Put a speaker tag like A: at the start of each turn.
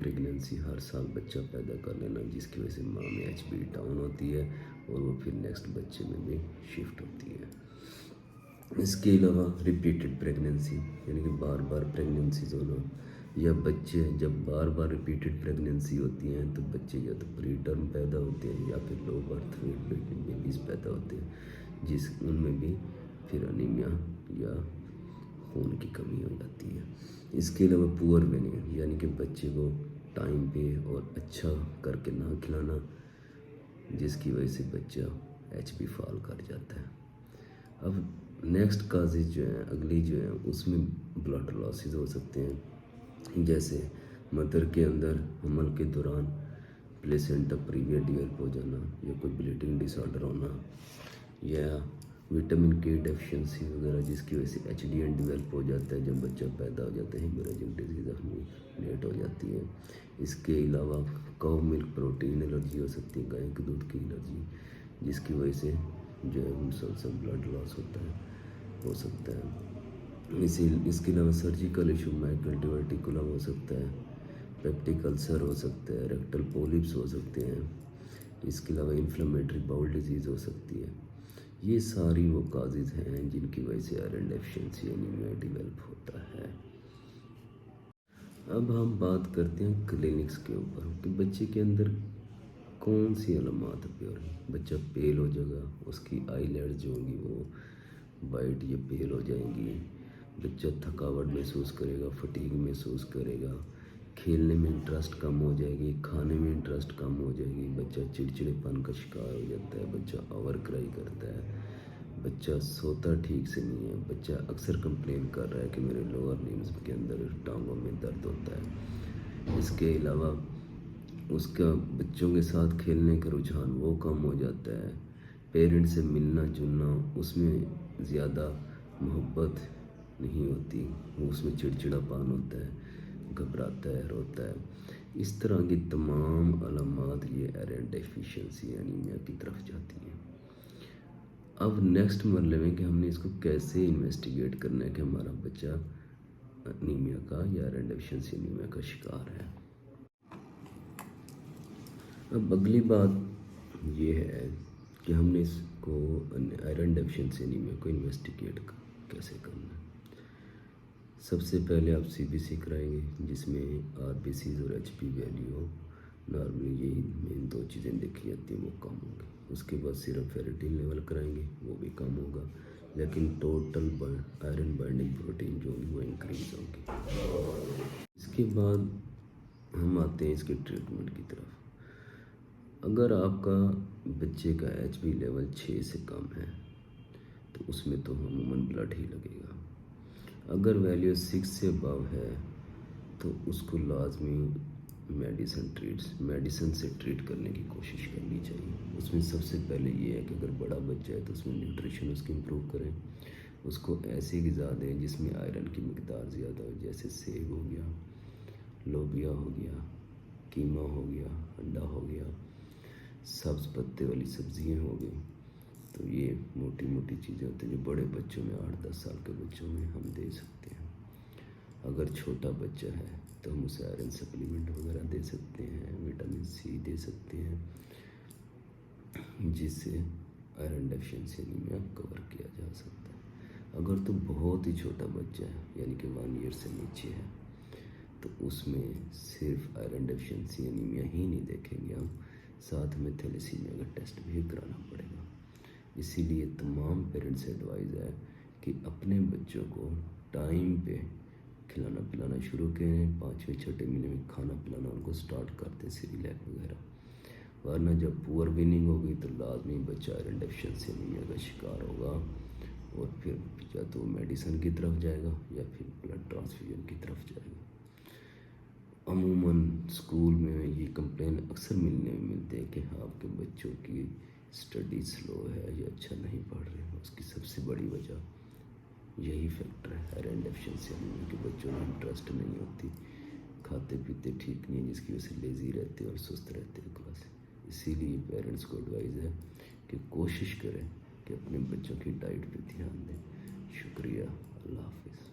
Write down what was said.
A: Pregnancy, ہر سال بچہ پیدا کر لینا، جس کی وجہ سے ماں میں ایچ بی ڈاؤن ہوتی ہے اور وہ پھر نیکسٹ بچے میں بھی شفٹ ہوتی ہے۔ اس کے علاوہ ریپیٹڈ پریگننسی، یعنی کہ بار بار پریگننسیز ہونا، یا بچے جب بار بار ریپیٹڈ پریگننسی ہوتی ہیں تو بچے یا تو پری ٹرم پیدا ہوتے ہیں یا پھر لو برتھ ویٹ بیبیز پیدا ہوتے ہیں، ان میں بھی پھر انیمیا یا خون کی کمی ہو جاتی ہے۔ اس کے علاوہ پور ویننگ، یعنی کہ بچے کو ٹائم پہ اور اچھا کر کے نہ کھلانا، جس کی وجہ سے بچہ ایچ بی فال کر جاتا ہے۔ اب نیکسٹ کازز جو ہیں، اگلی جو ہیں، اس میں بلڈ لاسز ہو سکتے ہیں، جیسے مدر کے اندر حمل کے دوران پلیسنٹا پریویا ڈیولپ ہو جانا، یا کوئی بلیڈنگ ڈس آرڈر ہونا، یا وٹامن کے ڈیفیشنسی وغیرہ، جس کی وجہ سے ایچ ڈی این ڈیولپ ہو جاتا ہے جب بچہ پیدا ہو جاتا ہے، ہیموریجک ڈیزیز لیٹ ہو جاتی ہے۔ اس کے علاوہ کو ملک پروٹین الرجی ہو سکتی ہے، گائے کے دودھ کی الرجی، جس کی وجہ سے جو ہے مسلسل بلڈ لاس ہو سکتا ہے۔ اس کے علاوہ سرجیکل ایشو، مائیکل ڈیورٹیکولم ہو سکتا ہے، پیپٹک السر ہو سکتا ہے، ریکٹل پولپس ہو سکتے ہیں۔ اس کے علاوہ انفلیمیٹری باؤل ڈیزیز ہو سکتی ہے۔ یہ ساری وہ کازز ہیں جن کی وجہ سے آئرن ڈیفیشنسی انیمیا ڈیولپ ہوتا ہے۔ اب ہم بات کرتے ہیں کلینکس کے اوپر کہ بچے کے اندر کون سی علامات پہ ہو رہی ہیں۔ بچہ پیل ہو جائے گا، اس کی آئی لیڈز جو ہوں گی وہ وائٹ یا پیل ہو جائیں گی، بچہ تھکاوٹ محسوس کرے گا، فٹیگ محسوس کرے گا، کھیلنے میں انٹرسٹ کم ہو جائے گی، کھانے میں انٹرسٹ کم ہو جائے گی، بچہ چڑچڑے پن کا شکار ہو جاتا ہے، بچہ اوور کرائی کرتا ہے، بچہ سوتا ٹھیک سے نہیں ہے، بچہ اکثر کمپلین کر رہا ہے کہ میرے لوور لمبس کے اندر ٹانگوں میں درد ہوتا ہے۔ اس کے علاوہ اس کا بچوں کے ساتھ کھیلنے کا رجحان وہ کم ہو جاتا ہے، پیرنٹ سے ملنا جلنا اس میں زیادہ محبت نہیں ہوتی، اس میں چڑچڑا پان ہوتا ہے، گھبراتا ہے، روتا ہے۔ اس طرح کی تمام علامات یہ آئرن ڈیفیشنسی انیمیا کی طرف جاتی ہیں۔ اب نیکسٹ مرحلے میں کہ ہم نے اس کو کیسے انویسٹیگیٹ کرنا ہے کہ ہمارا بچہ انیمیا کا یا آئرن ڈیفیشنسی انیمیا کا شکار ہے۔ اب اگلی بات یہ ہے کہ ہم نے اس کو آئرن ڈیفیشنسی انیمیا کو انویسٹیگیٹ کیسے کرنا ہے۔ سب سے پہلے آپ سی بی سی کرائیں گے، جس میں آر بی سیز اور ایچ پی ویلیو نارملی یہی مین دو چیزیں دیکھی جاتی ہیں، وہ کم ہوں گی۔ اس کے بعد سیرم فیریٹین لیول کرائیں گے، وہ بھی کم ہوگا، لیکن ٹوٹل آئرن بائنڈنگ پروٹین جو ہوگی وہ انکریز ہوگی۔ اس کے بعد ہم آتے ہیں اس کے ٹریٹمنٹ کی طرف۔ اگر آپ کا بچے کا ایچ بی لیول 6 سے کم ہے تو اس میں تو عموماً بلڈ ہی لگے گا۔ اگر ویلیو 6 سے ابو ہے تو اس کو لازمی میڈیسن سے ٹریٹ کرنے کی کوشش کرنی چاہیے۔ اس میں سب سے پہلے یہ ہے کہ اگر بڑا بچہ ہے تو اس میں نیوٹریشن اس کی امپروو کریں، اس کو ایسی غذا دیں جس میں آئرن کی مقدار زیادہ ہو، جیسے سیب ہو گیا، لوبیا ہو گیا، قیمہ ہو گیا، انڈا ہو گیا، سبز پتے والی سبزیاں ہو گئی۔ تو یہ موٹی موٹی چیزیں ہوتی ہیں جو بڑے بچوں میں 8-10 سال کے بچوں میں ہم دے سکتے ہیں۔ اگر چھوٹا بچہ ہے تو ہم اسے آئرن سپلیمنٹ وغیرہ دے سکتے ہیں، وٹامن سی دے سکتے ہیں، جس سے آئرن ڈیفیشنسی انیمیا کور کیا جا سکتا ہے۔ اگر تو بہت ہی چھوٹا بچہ ہے، یعنی کہ 1 ایئر سے نیچے ہے، تو اس میں صرف آئرن ڈیفیشنسی انیمیا ہی نہیں دیکھیں گے ہم، ساتھ میں تھیلیسیمیا کا ٹیسٹ بھی کرانا پڑے گا۔ اسی لیے تمام پیرنٹس سے ایڈوائز ہے کہ اپنے بچوں کو ٹائم پہ کھلانا پلانا شروع کریں، 5ویں 6ٹھے مہینے میں کھانا پلانا ان کو سٹارٹ کرتے ہیں، سیریلیک وغیرہ، ورنہ جب پور ویننگ ہوگی تو لازمی بچہ آئرن ڈیفیشنسی انیمیا کا شکار ہوگا، اور پھر یا تو میڈیسن کی طرف جائے گا یا پھر بلڈ ٹرانسفیوژن کی طرف جائے گا۔ عموماً اسکول میں یہ کمپلین اکثر ملنے میں ملتے ہیں کہ آپ کے بچوں کی اسٹڈی سلو ہے یا اچھا نہیں پڑھ رہے ہیں۔ اس کی سب سے بڑی وجہ یہی فیکٹر ہے، آئرن ڈیفیشنسی انیمیا کے بچوں میں انٹرسٹ نہیں ہوتی، کھاتے پیتے ٹھیک نہیں، جس کی وجہ سے لیزی رہتے اور سست رہتے ہیں کلاس۔ اسی لیے پیرنٹس کو ایڈوائز ہے کہ کوشش کریں کہ اپنے بچوں کی ڈائٹ پہ دھیان دیں۔ شکریہ، اللہ حافظ۔